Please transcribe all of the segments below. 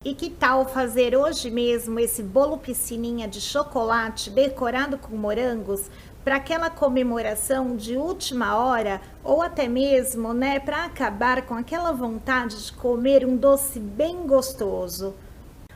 E que tal fazer hoje mesmo esse bolo piscininha de chocolate decorado com morangos para aquela comemoração de última hora ou até mesmo, né, para acabar com aquela vontade de comer um doce bem gostoso?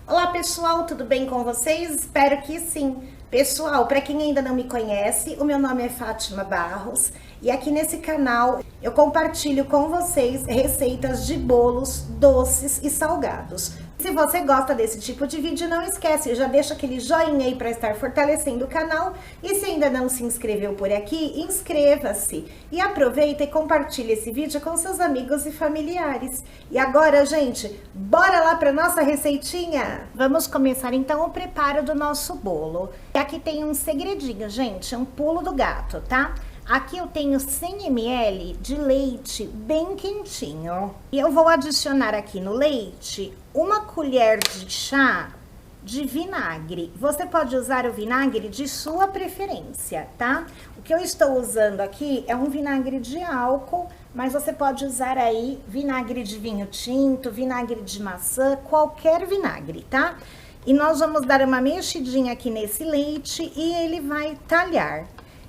Olá pessoal, tudo bem com vocês? Espero que sim. Pessoal, para quem ainda não me conhece, o meu nome é Fátima Barros e aqui nesse canal eu compartilho com vocês receitas de bolos, doces e salgados. Se você gosta desse tipo de vídeo, não esquece, já deixa aquele joinha aí para estar fortalecendo o canal. E se ainda não se inscreveu por aqui, inscreva-se. E aproveita e compartilhe esse vídeo com seus amigos e familiares. E agora, gente, bora lá para nossa receitinha? Vamos começar então o preparo do nosso bolo. E aqui tem um segredinho, gente, um pulo do gato, tá? Aqui eu tenho 100 ml de leite bem quentinho. E eu vou adicionar aqui no leite uma colher de chá de vinagre. Você pode usar o vinagre de sua preferência, tá? O que eu estou usando aqui é um vinagre de álcool, mas você pode usar aí vinagre de vinho tinto, vinagre de maçã, qualquer vinagre, tá? E nós vamos dar uma mexidinha aqui nesse leite e ele vai talhar.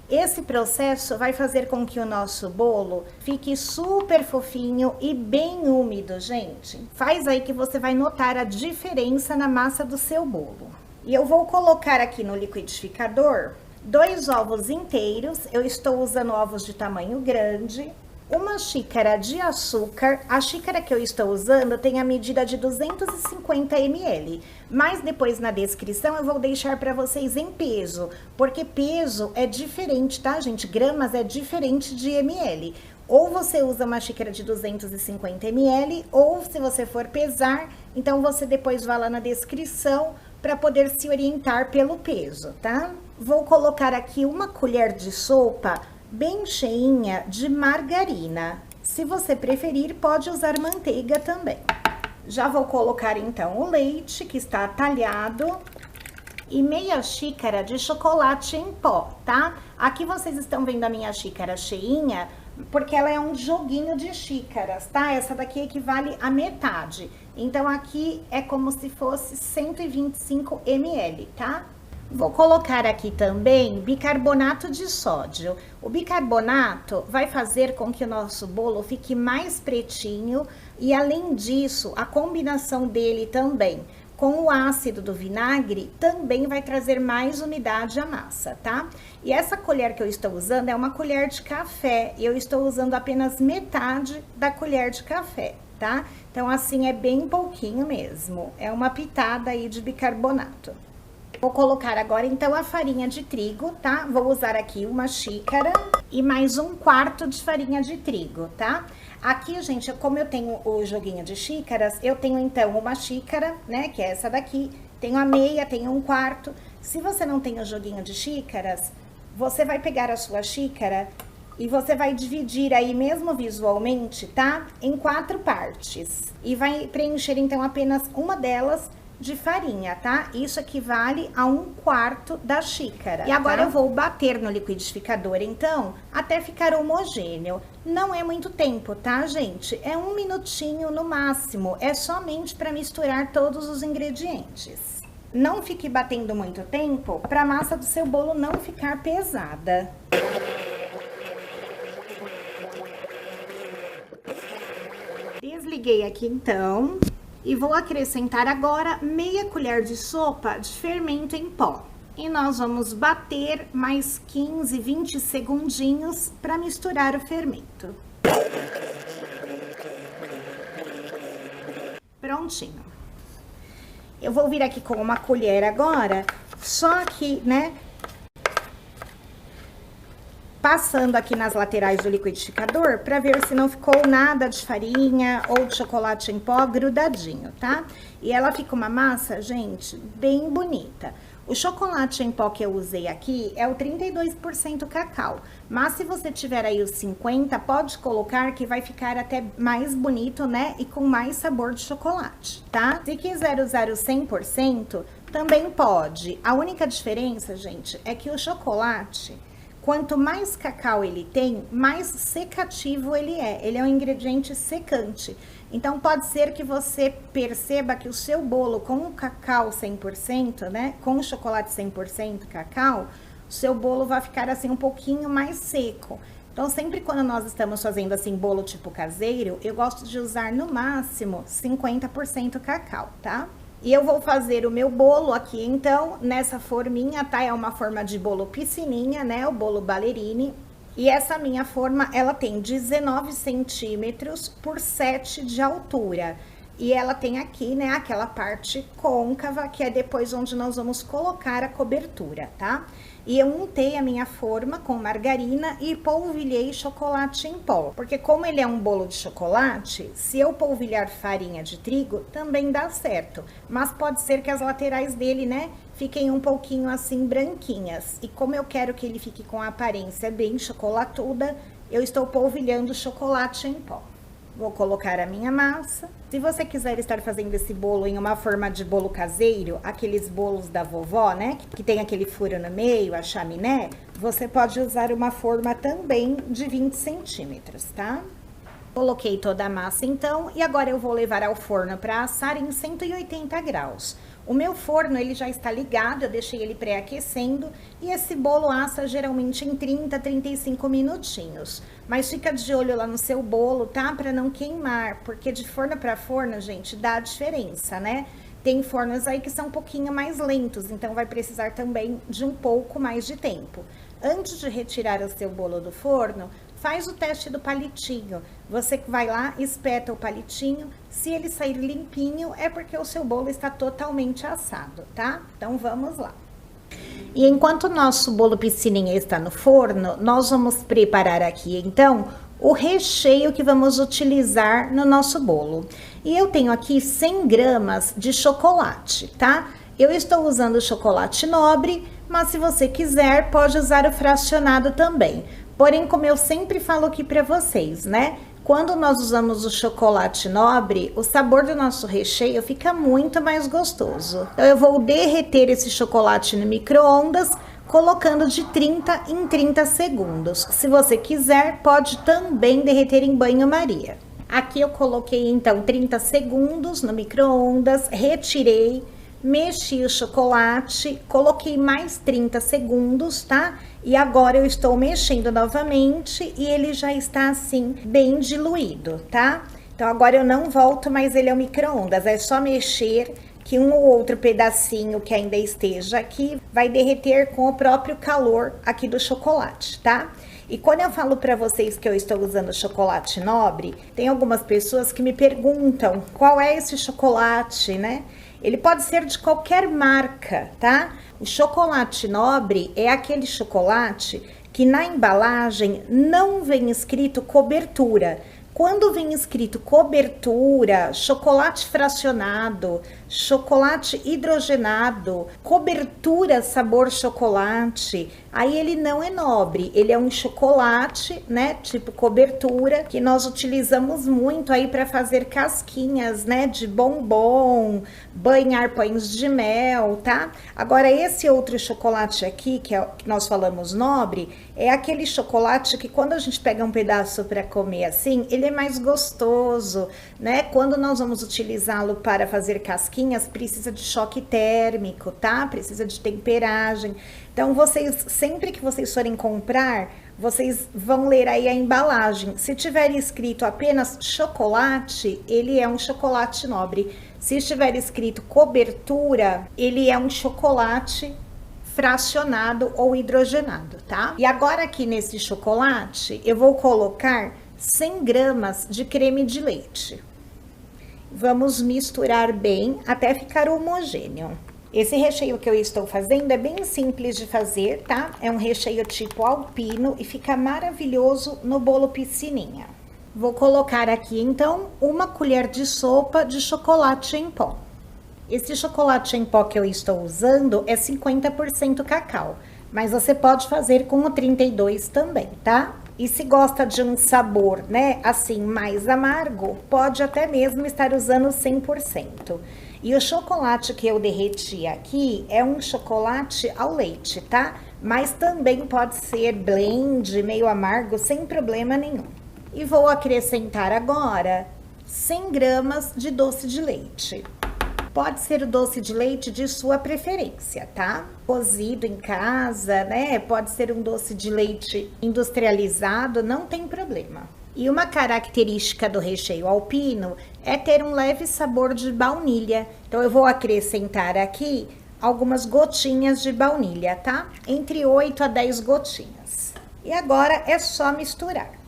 Esse processo vai fazer com que o nosso bolo fique super fofinho e bem úmido, gente. Faz aí que você vai notar a diferença na massa do seu bolo. E eu vou colocar aqui no liquidificador 2 ovos inteiros. Eu estou usando ovos de tamanho grande. Uma xícara de açúcar. A xícara que eu estou usando tem a medida de 250 ml, mas depois na descrição eu vou deixar para vocês em peso, porque peso é diferente, tá, gente? Gramas é diferente de ml. Ou você usa uma xícara de 250 ml, ou se você for pesar, então você depois vai lá na descrição para poder se orientar pelo peso, tá? Vou colocar aqui uma colher de sopa bem cheinha de margarina. Se você preferir, pode usar manteiga também. Já vou colocar então o leite que está talhado e meia xícara de chocolate em pó, tá? Aqui vocês estão vendo a minha xícara cheinha, porque ela é um joguinho de xícaras, tá? Essa daqui equivale a metade. Então aqui é como se fosse 125 ml, tá? Vou colocar aqui também bicarbonato de sódio. O bicarbonato vai fazer com que o nosso bolo fique mais pretinho e, além disso, a combinação dele também com o ácido do vinagre também vai trazer mais umidade à massa, tá? E essa colher que eu estou usando é uma colher de café e eu estou usando apenas metade da colher de café, tá? Então, assim, é bem pouquinho mesmo. É uma pitada aí de bicarbonato. Vou colocar agora, então, a farinha de trigo, tá? Vou usar aqui uma xícara e mais 1/4 de farinha de trigo, tá? Aqui, gente, como eu tenho o joguinho de xícaras, eu tenho, então, uma xícara, né? Que é essa daqui. Tenho a meia, tenho 1/4. Se você não tem o joguinho de xícaras, você vai pegar a sua xícara e você vai dividir aí, mesmo visualmente, tá? Em 4 partes. E vai preencher, então, apenas uma delas de farinha, tá? Isso equivale a 1/4 da xícara. E agora, tá? Eu vou bater no liquidificador, então, até ficar homogêneo. Não é muito tempo, tá, gente? É 1 minutinho no máximo. É somente para misturar todos os ingredientes. Não fique batendo muito tempo para a massa do seu bolo não ficar pesada. Desliguei aqui, então. E vou acrescentar agora meia colher de sopa de fermento em pó. E nós vamos bater mais 15, 20 segundinhos para misturar o fermento. Prontinho. Eu vou vir aqui com uma colher agora, só que, né, passando aqui nas laterais do liquidificador para ver se não ficou nada de farinha ou de chocolate em pó grudadinho, tá? E ela fica uma massa, gente, bem bonita. O chocolate em pó que eu usei aqui é o 32% cacau, mas se você tiver aí os 50, pode colocar que vai ficar até mais bonito, né? E com mais sabor de chocolate, tá? Se quiser usar o 100%, também pode. A única diferença, gente, é que o chocolate, quanto mais cacau ele tem, mais secativo ele é. Ele é um ingrediente secante. Então, pode ser que você perceba que o seu bolo com o cacau 100%, né? Com o chocolate 100% cacau, o seu bolo vai ficar assim um pouquinho mais seco. Então, sempre quando nós estamos fazendo assim bolo tipo caseiro, eu gosto de usar no máximo 50% cacau, tá? E eu vou fazer o meu bolo aqui, então, nessa forminha, tá? É uma forma de bolo piscininha, né? O bolo ballerine. E essa minha forma, ela tem 19 centímetros por 7 de altura. E ela tem aqui, né, aquela parte côncava, que é depois onde nós vamos colocar a cobertura, tá? E eu untei a minha forma com margarina e polvilhei chocolate em pó. Porque como ele é um bolo de chocolate, se eu polvilhar farinha de trigo, também dá certo. Mas pode ser que as laterais dele, né, fiquem um pouquinho assim branquinhas. E como eu quero que ele fique com a aparência bem chocolatuda, eu estou polvilhando chocolate em pó. Vou colocar a minha massa. Se você quiser estar fazendo esse bolo em uma forma de bolo caseiro, aqueles bolos da vovó, né? Que tem aquele furo no meio, a chaminé, você pode usar uma forma também de 20 centímetros, tá? Coloquei toda a massa então e agora eu vou levar ao forno para assar em 180 graus. O meu forno ele já está ligado, eu deixei ele pré-aquecendo e esse bolo assa geralmente em 30 a 35 minutinhos. Mas fica de olho lá no seu bolo, tá? Para não queimar, porque de forno para forno, gente, dá diferença, né? Tem fornos aí que são um pouquinho mais lentos, então vai precisar também de um pouco mais de tempo. Antes de retirar o seu bolo do forno, faz o teste do palitinho. Você vai lá, espeta o palitinho. Se ele sair limpinho, é porque o seu bolo está totalmente assado, tá? Então, vamos lá. E enquanto o nosso bolo piscininha está no forno, nós vamos preparar aqui, então, o recheio que vamos utilizar no nosso bolo. E eu tenho aqui 100 gramas de chocolate, tá? Eu estou usando chocolate nobre, mas se você quiser, pode usar o fracionado também. Porém, como eu sempre falo aqui para vocês, né? Quando nós usamos o chocolate nobre, o sabor do nosso recheio fica muito mais gostoso. Então, eu vou derreter esse chocolate no micro-ondas, colocando de 30 em 30 segundos. Se você quiser, pode também derreter em banho-maria. Aqui eu coloquei, então, 30 segundos no micro-ondas, retirei, mexi o chocolate, coloquei mais 30 segundos, tá? E agora eu estou mexendo novamente e ele já está assim, bem diluído, tá? Então agora eu não volto, mas ele é o micro-ondas, é só mexer que um ou outro pedacinho que ainda esteja aqui vai derreter com o próprio calor aqui do chocolate, tá? E quando eu falo para vocês que eu estou usando chocolate nobre, tem algumas pessoas que me perguntam qual é esse chocolate, né? Ele pode ser de qualquer marca, tá? O chocolate nobre é aquele chocolate que na embalagem não vem escrito cobertura. Quando vem escrito cobertura, chocolate fracionado, chocolate hidrogenado, cobertura sabor chocolate, aí ele não é nobre, ele é um chocolate, né, tipo cobertura, que nós utilizamos muito aí para fazer casquinhas, né, de bombom, banhar pães de mel, tá? Agora esse outro chocolate aqui, que é o que nós falamos nobre, é aquele chocolate que quando a gente pega um pedaço para comer assim, ele é mais gostoso, né? Quando nós vamos utilizá-lo para fazer casquinhas, precisa de choque térmico, tá? Precisa de temperagem. Então, vocês, sempre que vocês forem comprar, vocês vão ler aí a embalagem. Se tiver escrito apenas chocolate, ele é um chocolate nobre. Se estiver escrito cobertura, ele é um chocolate fracionado ou hidrogenado, tá? E agora aqui nesse chocolate, eu vou colocar 100 gramas de creme de leite. Vamos misturar bem até ficar homogêneo. Esse recheio que eu estou fazendo é bem simples de fazer, tá? É um recheio tipo alpino e fica maravilhoso no bolo piscininha. Vou colocar aqui, então, uma colher de sopa de chocolate em pó. Esse chocolate em pó que eu estou usando é 50% cacau, mas você pode fazer com o 32 também, tá? E se gosta de um sabor, né, assim, mais amargo, pode até mesmo estar usando 100%. E o chocolate que eu derreti aqui é um chocolate ao leite, tá? mas também pode ser blend, meio amargo, sem problema nenhum. E vou acrescentar agora 100 gramas de doce de leite. Pode ser o doce de leite de sua preferência, tá? Cozido em casa, né? Pode ser um doce de leite industrializado, não tem problema. E uma característica do recheio alpino é ter um leve sabor de baunilha. Então, eu vou acrescentar aqui algumas gotinhas de baunilha, tá? Entre 8 a 10 gotinhas. E agora é só misturar.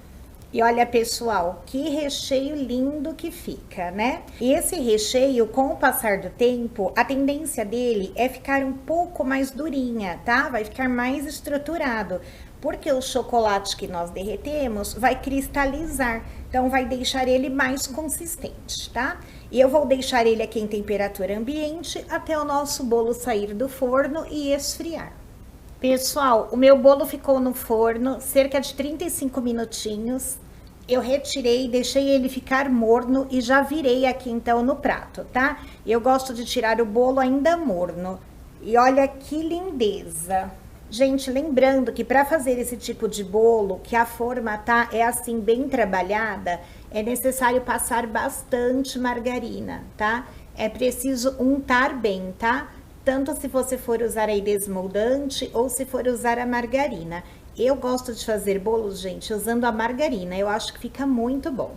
E olha, pessoal, que recheio lindo que fica, né? E esse recheio, com o passar do tempo, a tendência dele é ficar um pouco mais durinha, tá? Vai ficar mais estruturado, porque o chocolate que nós derretemos vai cristalizar, então vai deixar ele mais consistente, tá? E eu vou deixar ele aqui em temperatura ambiente até o nosso bolo sair do forno e esfriar. Pessoal, o meu bolo ficou no forno cerca de 35 minutinhos. Eu retirei, deixei ele ficar morno e já virei aqui então no prato, tá? Eu gosto de tirar o bolo ainda morno. E olha que lindeza! Gente, lembrando que para fazer esse tipo de bolo, que a forma tá é assim bem trabalhada, é necessário passar bastante margarina, tá? É preciso untar bem, tá? Tanto se você for usar aí desmoldante ou se for usar a margarina. Eu gosto de fazer bolos, gente, usando a margarina. Eu acho que fica muito bom.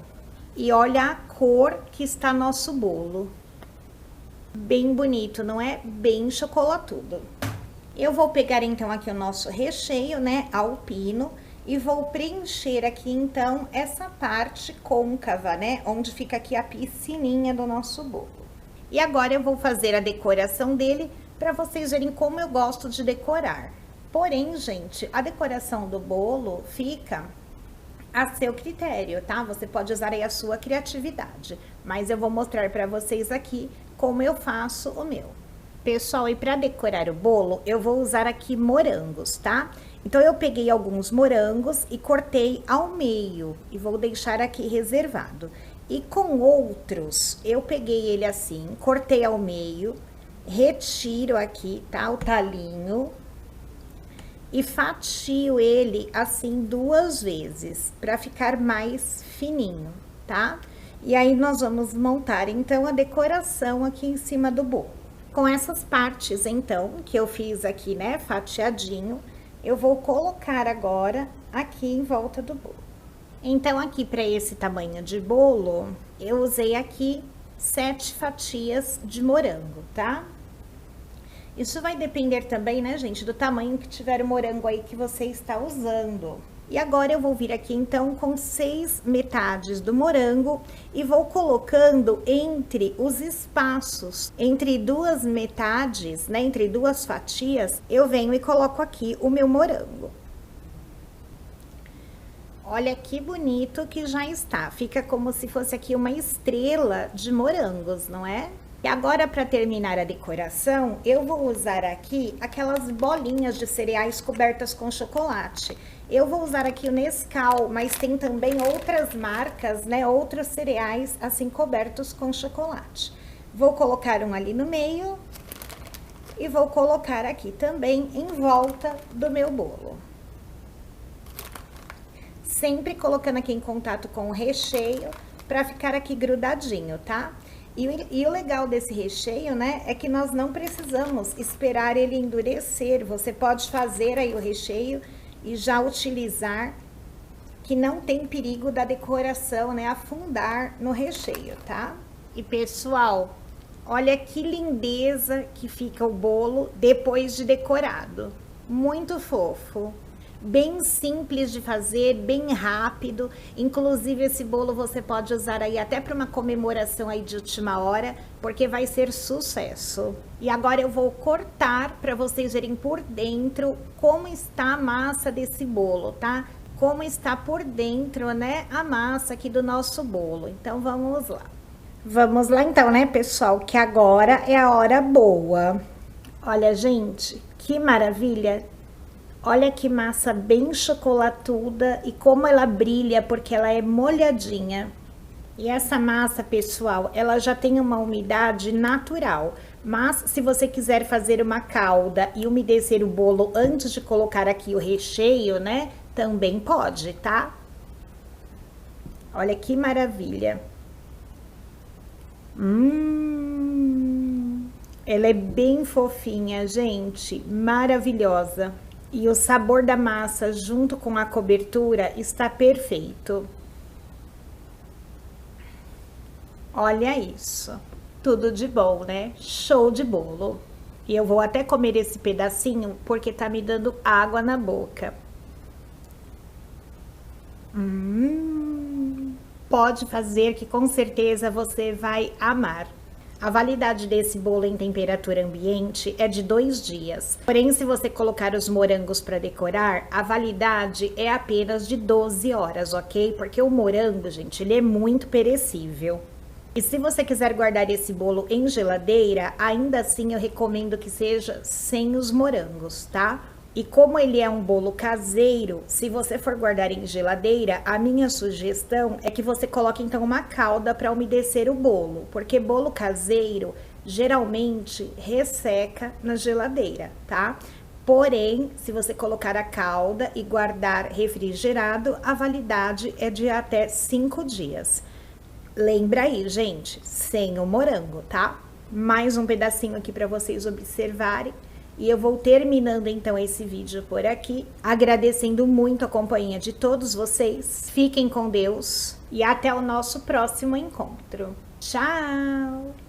E olha a cor que está nosso bolo. Bem bonito, não é? Bem chocolatudo. Eu vou pegar então aqui o nosso recheio, né, alpino, e vou preencher aqui então essa parte côncava, né, onde fica aqui a piscininha do nosso bolo. E agora eu vou fazer a decoração dele para vocês verem como eu gosto de decorar. Porém, gente, a decoração do bolo fica a seu critério, tá? Você pode usar aí a sua criatividade, mas eu vou mostrar para vocês aqui como eu faço o meu. Pessoal, e para decorar o bolo, eu vou usar aqui morangos, tá? Então, eu peguei alguns morangos e cortei ao meio e vou deixar aqui reservado. E com outros, eu peguei ele assim, cortei ao meio, retiro aqui, tá? O talinho e fatio ele assim 2 vezes, para ficar mais fininho, tá? E aí, nós vamos montar, então, a decoração aqui em cima do bolo. Com essas partes, então, que eu fiz aqui, né, fatiadinho, eu vou colocar agora aqui em volta do bolo. Então, aqui para esse tamanho de bolo, eu usei aqui 7 fatias de morango, tá? Isso vai depender também, né, gente, do tamanho que tiver o morango aí que você está usando. E agora eu vou vir aqui então com 6 metades do morango e vou colocando entre os espaços, entre 2 metades, né, entre 2 fatias, eu venho e coloco aqui o meu morango. Olha que bonito que já está, fica como se fosse aqui uma estrela de morangos, não é? E agora, para terminar a decoração, eu vou usar aqui aquelas bolinhas de cereais cobertas com chocolate. Eu vou usar aqui o Nescau, mas tem também outras marcas, né? Outros cereais assim cobertos com chocolate. Vou colocar um ali no meio e vou colocar aqui também em volta do meu bolo. Sempre colocando aqui em contato com o recheio para ficar aqui grudadinho, tá? E o legal desse recheio, né, é que nós não precisamos esperar ele endurecer. Você pode fazer aí o recheio e já utilizar, que não tem perigo da decoração, né, afundar no recheio, tá? E pessoal, olha que lindeza que fica o bolo depois de decorado. Muito fofo. Bem simples de fazer, bem rápido. Inclusive, esse bolo você pode usar aí até para uma comemoração aí de última hora, porque vai ser sucesso. E agora eu vou cortar para vocês verem por dentro como está a massa desse bolo, tá? Como está por dentro, né, a massa aqui do nosso bolo. Então, vamos lá. Vamos lá então, né, pessoal, que agora é a hora boa. Olha, gente, que maravilha! Olha que massa bem chocolatuda e como ela brilha, porque ela é molhadinha. E essa massa, pessoal, ela já tem uma umidade natural, Mas se você quiser fazer uma calda e umedecer o bolo antes de colocar aqui o recheio, né? Também pode, tá? Olha que maravilha. Ela é bem fofinha, gente, maravilhosa. E o sabor da massa junto com a cobertura está perfeito. Olha isso. Tudo de bom, né? Show de bolo. E eu vou até comer esse pedacinho porque tá me dando água na boca. Pode fazer que com certeza você vai amar. A validade desse bolo em temperatura ambiente é de 2 dias. Porém, se você colocar os morangos para decorar, a validade é apenas de 12 horas, ok? Porque o morango, gente, ele é muito perecível. E se você quiser guardar esse bolo em geladeira, ainda assim eu recomendo que seja sem os morangos, tá? E como ele é um bolo caseiro, se você for guardar em geladeira, a minha sugestão é que você coloque então uma calda para umedecer o bolo, porque bolo caseiro geralmente resseca na geladeira, tá? Porém, se você colocar a calda e guardar refrigerado, a validade é de até 5 dias. Lembra aí, gente, sem o morango, tá? Mais um pedacinho aqui para vocês observarem. E eu vou terminando então esse vídeo por aqui, agradecendo muito a companhia de todos vocês. Fiquem com Deus e até o nosso próximo encontro. Tchau!